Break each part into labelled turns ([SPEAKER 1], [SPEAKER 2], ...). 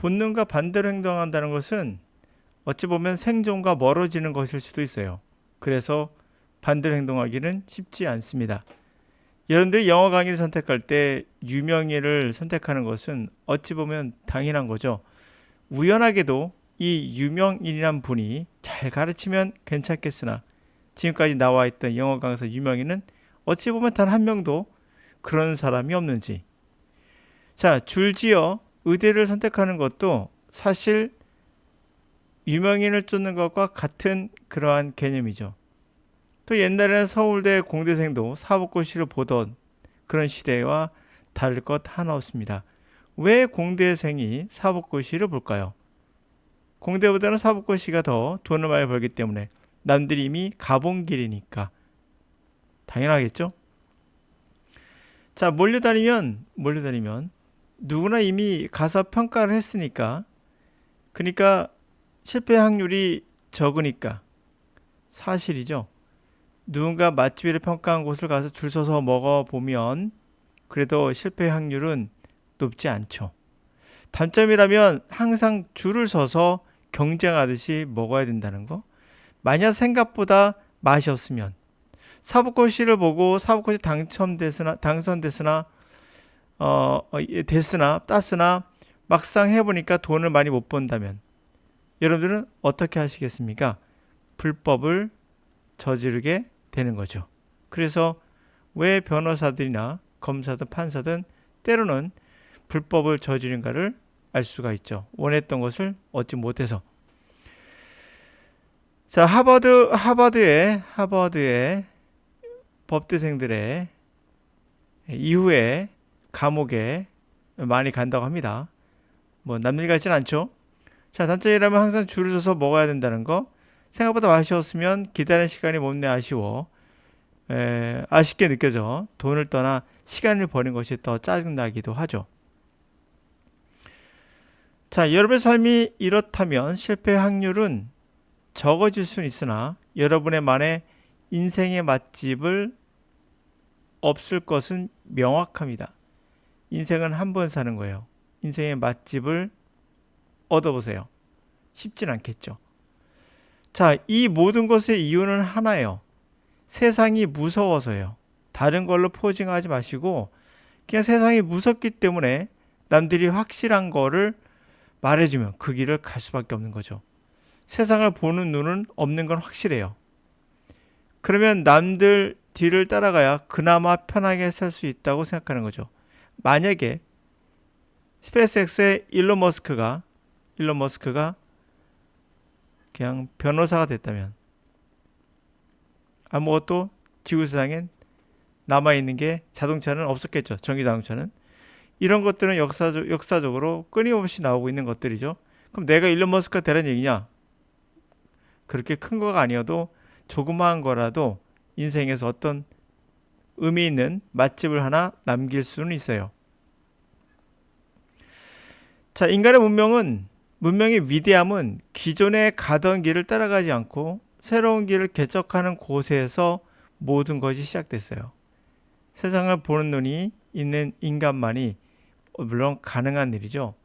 [SPEAKER 1] 본능과 반대로 행동한다는 것은 어찌 보면 생존과 멀어지는 것일 수도 있어요. 그래서 반대로 행동하기는 쉽지 않습니다. 여러분들이 영어 강의를 선택할 때 유명인을 선택하는 것은 어찌 보면 당연한 거죠. 우연하게도 이 유명인이란 분이 잘 가르치면 괜찮겠으나 지금까지 나와 있던 영어 강사 유명인은 어찌 보면 단 한 명도 그런 사람이 없는지. 자, 줄지어 의대를 선택하는 것도 사실 유명인을 쫓는 것과 같은 그러한 개념이죠. 또 옛날에는 서울대 공대생도 사법고시를 보던 그런 시대와 다를 것 하나 없습니다. 왜 공대생이 사법고시를 볼까요? 공대보다는 사법고시가 더 돈을 많이 벌기 때문에 남들이 이미 가본 길이니까 당연하겠죠? 자, 몰려다니면 누구나 이미 가서 평가를 했으니까 그러니까 실패 확률이 적으니까 사실이죠. 누군가 맛집을 평가한 곳을 가서 줄 서서 먹어보면 그래도 실패 확률은 높지 않죠. 단점이라면 항상 줄을 서서 경쟁하듯이 먹어야 된다는 거. 만약 생각보다 맛이 없으면 사법고시를 보고 사법고시 당선됐으나 됐으나 땄으나 막상 해보니까 돈을 많이 못 번다면 여러분들은 어떻게 하시겠습니까? 불법을 저지르게 되는 거죠. 그래서 왜 변호사들이나 검사든 판사든 때로는 불법을 저지른가를 알 수가 있죠. 원했던 것을 얻지 못해서. 자, 하버드의 법대생들의 이후에 감옥에 많이 간다고 합니다. 뭐 남일 같진 않죠. 자, 단점이라면 항상 줄을 서서 먹어야 된다는 거. 생각보다 맛이 없으면 기다리는 시간이 못내 아쉽게 느껴져 돈을 떠나 시간을 버린 것이 더 짜증나기도 하죠. 자, 여러분의 삶이 이렇다면 실패 확률은 적어질 수는 있으나 여러분의 만의 인생의 맛집을 없을 것은 명확합니다. 인생은 한 번 사는 거예요. 인생의 맛집을 얻어보세요. 쉽진 않겠죠. 자, 이 모든 것의 이유는 하나예요. 세상이 무서워서요. 다른 걸로 포징하지 마시고 그냥 세상이 무섭기 때문에 남들이 확실한 거를 말해주면 그 길을 갈 수밖에 없는 거죠. 세상을 보는 눈은 없는 건 확실해요. 그러면 남들 뒤를 따라가야 그나마 편하게 살 수 있다고 생각하는 거죠. 만약에 스페이스X의 일론 머스크가 그냥 변호사가 됐다면 아무것도 지구세상엔 남아있는 게 자동차는 없었겠죠. 전기자동차는. 이런 것들은 역사적으로 끊임없이 나오고 있는 것들이죠. 그럼 내가 일론 머스크가 되라는 얘기냐? 그렇게 큰 거가 아니어도 조그마한 거라도 인생에서 어떤 의미 있는 맛집을 하나 남길 수는 있어요. 자, 인간의 문명의 위대함은 기존에 가던 길을 따라가지 않고 새로운 길을 개척하는 곳에서 모든 것이 시작됐어요. 세상을 보는 눈이 있는 인간만이 물론 가능한 일이죠.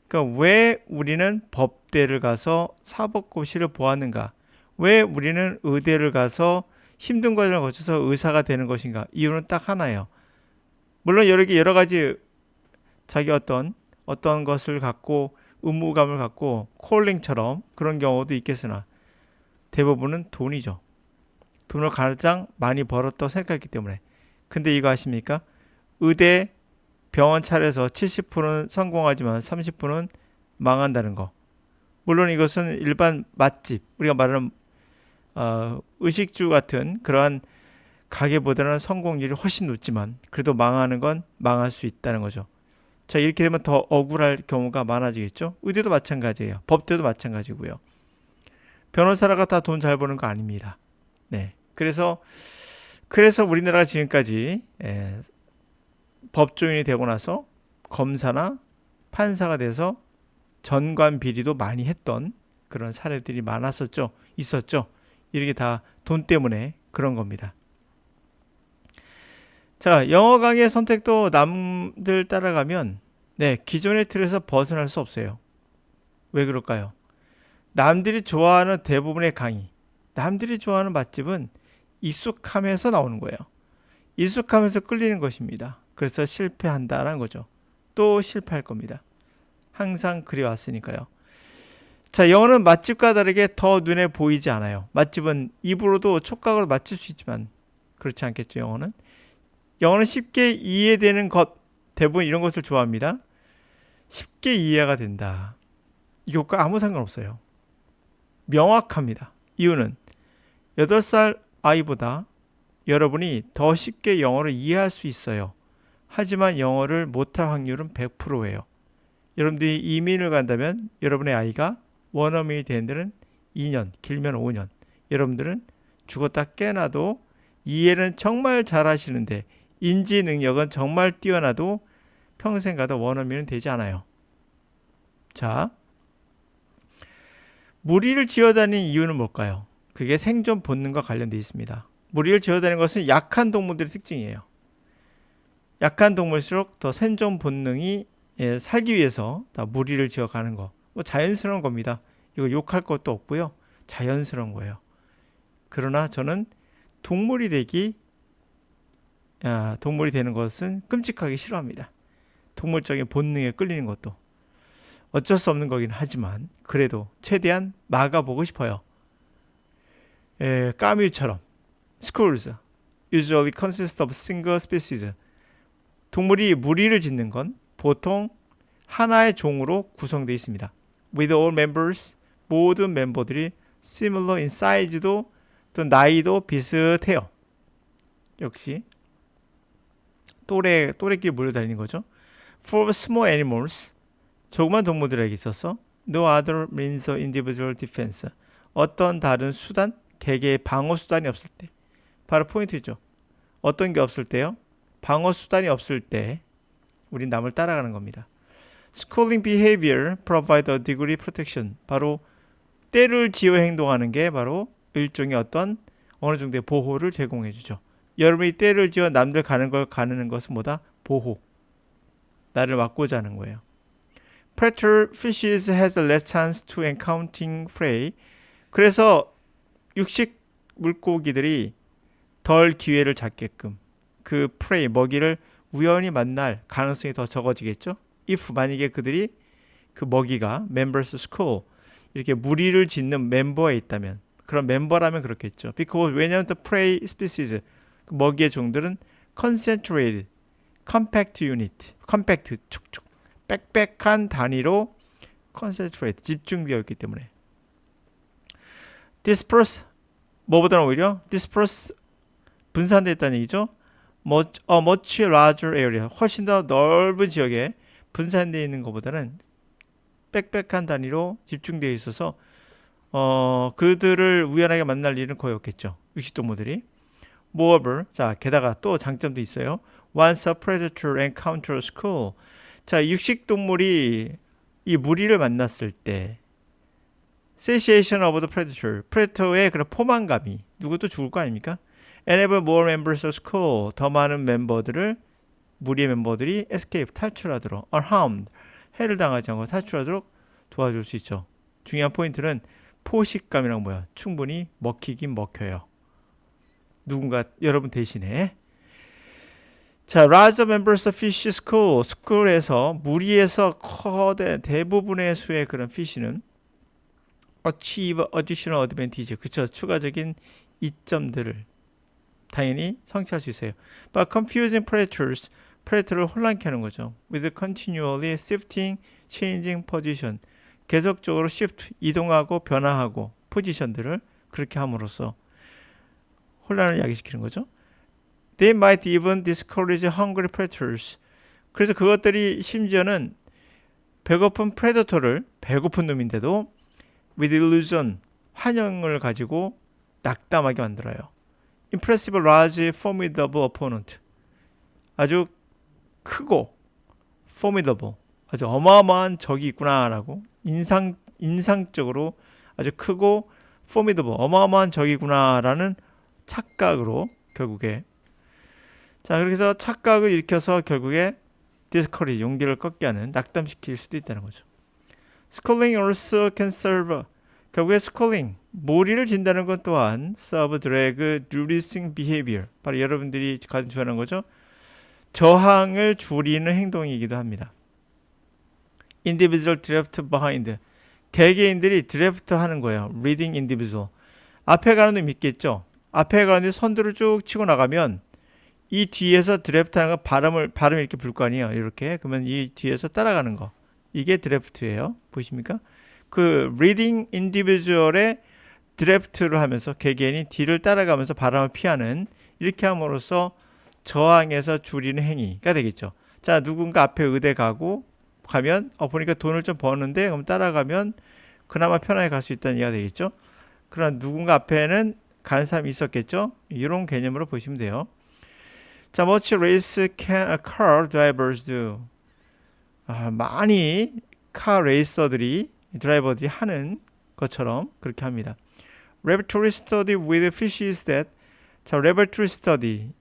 [SPEAKER 1] 그러니까 왜 우리는 법대를 가서 사법고시를 보았는가? 왜 우리는 의대를 가서 힘든 과정을 거쳐서 의사가 되는 것인가? 이유는 딱 하나예요. 물론 여러 가지 자기 어떤 것을 갖고 의무감을 갖고 콜링처럼 그런 경우도 있겠으나 대부분은 돈이죠. 돈을 가장 많이 벌었다고 생각했기 때문에. 근데 이거 아십니까? 의대 병원 차려서 70%는 성공하지만 30%는 망한다는 거. 물론 이것은 일반 맛집, 우리가 말하는 의식주 같은 그러한 가게보다는 성공률이 훨씬 높지만 그래도 망하는 건 망할 수 있다는 거죠. 자, 이렇게 되면 더 억울할 경우가 많아지겠죠. 의대도 마찬가지예요. 법대도 마찬가지고요. 변호사라가 다 돈 잘 버는 거 아닙니다. 네. 그래서 우리나라가 지금까지 법조인이 되고 나서 검사나 판사가 돼서 전관 비리도 많이 했던 그런 사례들이 있었죠. 이렇게 다 돈 때문에 그런 겁니다. 자, 영어 강의 선택도 남들 따라가면 네, 기존의 틀에서 벗어날 수 없어요. 왜 그럴까요? 남들이 좋아하는 대부분의 강의, 남들이 좋아하는 맛집은 익숙함에서 나오는 거예요. 익숙함에서 끌리는 것입니다. 그래서 실패한다라는 거죠. 또 실패할 겁니다. 항상 그래왔으니까요. 자, 영어는 맛집과 다르게 더 눈에 보이지 않아요. 맛집은 입으로도 촉각으로 맞출 수 있지만 그렇지 않겠죠, 영어는. 영어는 쉽게 이해되는 것, 대부분 이런 것을 좋아합니다. 쉽게 이해가 된다. 이것과 아무 상관없어요. 명확합니다. 이유는 8살 아이보다 여러분이 더 쉽게 영어를 이해할 수 있어요. 하지만 영어를 못할 확률은 100%예요. 여러분들이 이민을 간다면 여러분의 아이가 원어민이 되는 데는 2년, 길면 5년. 여러분들은 죽었다 깨나도 이해는 정말 잘하시는데 인지 능력은 정말 뛰어나도 평생 가도 원어민은 되지 않아요. 자, 무리를 지어다니는 이유는 뭘까요? 그게 생존 본능과 관련되어 있습니다. 무리를 지어다니는 것은 약한 동물들의 특징이에요. 약한 동물일수록 더 생존 본능이 살기 위해서 다 무리를 지어가는 거. 뭐 자연스러운 겁니다. 이거 욕할 것도 없고요. 자연스러운 거예요. 그러나 저는 동물이 되는 것은 끔찍하게 싫어합니다. 동물적인 본능에 끌리는 것도 어쩔 수 없는 거긴 하지만 그래도 최대한 막아보고 싶어요. 까뮤처럼 Schools usually consist of single species. 동물이 무리를 짓는 건 보통 하나의 종으로 구성되어 있습니다. With all members, 모든 멤버들이 similar in size도 또 나이도 비슷해요. 역시 또래끼리 몰려다니는 거죠. For small animals, 조그만 동물들에게 있어서 no other means of individual defense. 어떤 다른 수단, 개개의 방어 수단이 없을 때. 바로 포인트죠. 어떤 게 없을 때요? 방어 수단이 없을 때 우린 남을 따라가는 겁니다. Schooling behavior provide a degree protection. 바로 때를 지어 행동하는 게 바로 일종의 어느 정도의 보호를 제공해 주죠. 여러분이 때를 지어 남들 가는 것은 뭐다? 보호. 나를 막고자 하는 거예요. Predator fishes has less chance to encountering prey. 그래서 육식 물고기들이 덜 기회를 잡게끔 그 prey, 먹이를 우연히 만날 가능성이 더 적어지겠죠. if 만약에 그들이 그 먹이가 members school 이렇게 무리를 짓는 멤버에 있다면 그런 멤버라면 그렇겠죠. because 왜냐하면 the prey species 그 먹이의 종들은 concentrated, compact unit, compact 축축 빽빽한 단위로 concentrate 집중되어 있기 때문에 disperse 뭐보다는 오히려 disperse 분산되어 있다는 얘기죠. much larger area 훨씬 더 넓은 지역에 분산되어 있는 것보다는 빽빽한 단위로 집중되어 있어서 그들을 우연하게 만날 일은 거의 없겠죠. 육식동물들이. Moreover, 자 게다가 또 장점도 있어요. Once a predator encounters school. 자 육식동물이 이 무리를 만났을 때 satiation of the predator, predator의 그런 포만감이 누구도 죽을 거 아닙니까? Enable more members of school, 더 많은 무리의 멤버들이 escape, 탈출하도록 unharmed, 해를 당하지 않고 탈출하도록 도와줄 수 있죠. 중요한 포인트는 포식감이란 뭐야? 충분히 먹히긴 먹혀요. 누군가 여러분 대신에 자, large members of fish school, school에서 무리에서 거대 대부분의 수의 그런 fish는 achieve additional advantage, 그쵸? 추가적인 이점들을 당연히 성취할 수 있어요. But confusing predators, predator를 혼란케 하는 거죠. With continually shifting, changing position, 계속적으로 shift, 이동하고 변화하고 포지션들을 그렇게 함으로써 혼란을 야기시키는 거죠. They might even discourage hungry predators. 그래서 그것들이 심지어는 배고픈 프레데터를 배고픈 놈인데도 with illusion, 환영을 가지고 낙담하게 만들어요. Impressive, large, formidable opponent. 아주 크고 formidable, 아주 어마어마한 적이 있구나라고 인상적으로 아주 크고 formidable, 어마어마한 적이구나라는 착각으로 결국에 자 그렇게 해서 착각을 일으켜서 결국에 discourage, 용기를 꺾게 하는, 낙담시킬 수도 있다는 거죠. schooling also can serve, 결국에 schooling, 무리를 진다는 것 또한 serve, drag, reducing behavior, 바로 여러분들이 가르쳐하는 거죠. 저항을 줄이는 행동이기도 합니다. individual draft behind, 개개인들이 드래프트 하는 거예요. reading individual. 앞에 가는 놈 있겠죠. 앞에 가는 놈 선두를 쭉 치고 나가면 이 뒤에서 드래프트 하는 거 발음을 이렇게 불 거 아니에요. 이렇게. 그러면 이 뒤에서 따라가는 거. 이게 드래프트예요. 보이십니까? 그 reading individual의 드래프트를 하면서 개개인이 뒤를 따라가면서 바람을 피하는, 이렇게 함으로써 저항에서 줄이는 행위가 되겠죠. 자, 누군가 앞에 의대 가면 보니까 돈을 좀 버는데 그럼 따라가면 그나마 편하게 갈 수 있다는 얘기가 되겠죠. 그러나 누군가 앞에는 가는 사람이 있었겠죠. 이런 개념으로 보시면 돼요. 자, much race can car drivers do. 많이 카 레이서들이, 드라이버들이 하는 것처럼 그렇게 합니다. Laboratory study with fishes that, 자, laboratory study,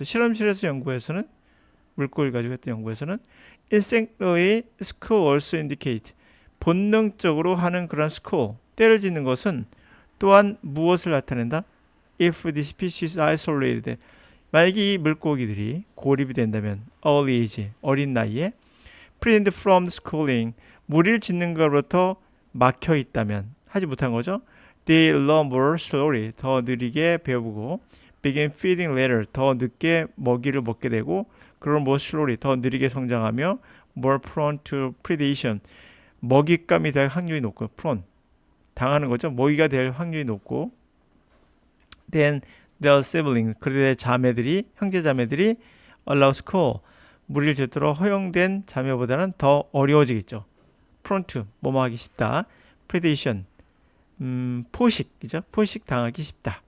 [SPEAKER 1] 실험실에서 연구에서는, 물고기를 가지고 했던 연구에서는 instinctively school also indicate, 본능적으로 하는 그런 school, 때를 짓는 것은 또한 무엇을 나타낸다? If the species are isolated, 만약에 이 물고기들이 고립이 된다면, early age, 어린 나이에, prevented from schooling, 무리를 짓는 것으로부터 막혀 있다면, 하지 못한 거죠. They learn more slowly, 더 느리게 배우고, begin feeding later, 더 늦게 먹이를 먹게 되고, 그럼 more slowly, 더 느리게 성장하며, more prone to predation, 먹잇감이 될 확률이 높고, prone, 당하는 거죠. 먹이가 될 확률이 높고, then their sibling, 그들의 자매들이, 형제 자매들이 allow school, 무리를 짓도록 허용된 자매보다는 더 어려워지겠죠. prone to, 뭐뭐 하기 쉽다. predation, 포식이죠. 포식 당하기 쉽다.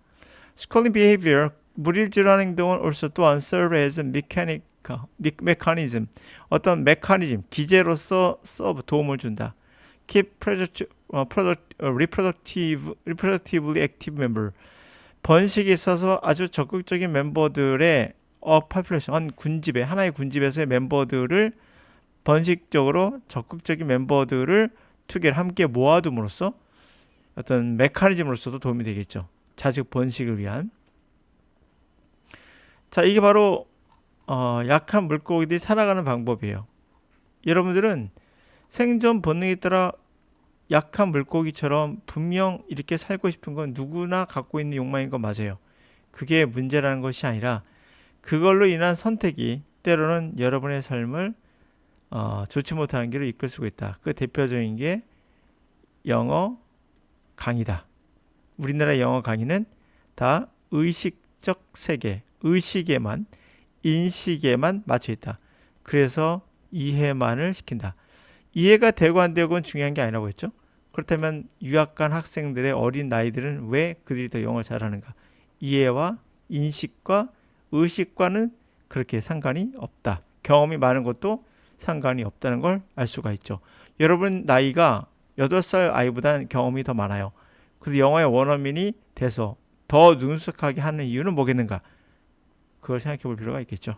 [SPEAKER 1] schooling behavior, 무리를 지르는 행동은 also 또한 serve as mechanism, 어떤 메커니즘, 기제로서 도움을 준다. keep reproductively active member, 번식에 있어서 아주 적극적인 멤버들의 population, 하나의 군집에서의 멤버들을, 번식적으로 적극적인 멤버들을 together, 함께 모아둠으로써 어떤 메커니즘으로서도 도움이 되겠죠. 자식 번식을 위한. 자, 이게 바로 약한 물고기들이 살아가는 방법이에요. 여러분들은 생존 본능에 따라 약한 물고기처럼 분명 이렇게 살고 싶은 건 누구나 갖고 있는 욕망인 건 맞아요. 그게 문제라는 것이 아니라 그걸로 인한 선택이 때로는 여러분의 삶을 좋지 못하는 길로 이끌 수가 있다. 그 대표적인 게 영어 강의다. 우리나라 영어 강의는 다 의식적 세계, 의식에만, 인식에만 맞춰 있다. 그래서 이해만을 시킨다. 이해가 되고 안 되고는 중요한 게 아니라고 했죠. 그렇다면 유학 간 학생들의 어린 나이들은 왜 그들이 더 영어를 잘하는가? 이해와 인식과 의식과는 그렇게 상관이 없다. 경험이 많은 것도 상관이 없다는 걸 알 수가 있죠. 여러분 나이가 8살 아이보다는 경험이 더 많아요. 그래서 영어의 원어민이 돼서 더 능숙하게 하는 이유는 뭐겠는가? 그걸 생각해 볼 필요가 있겠죠.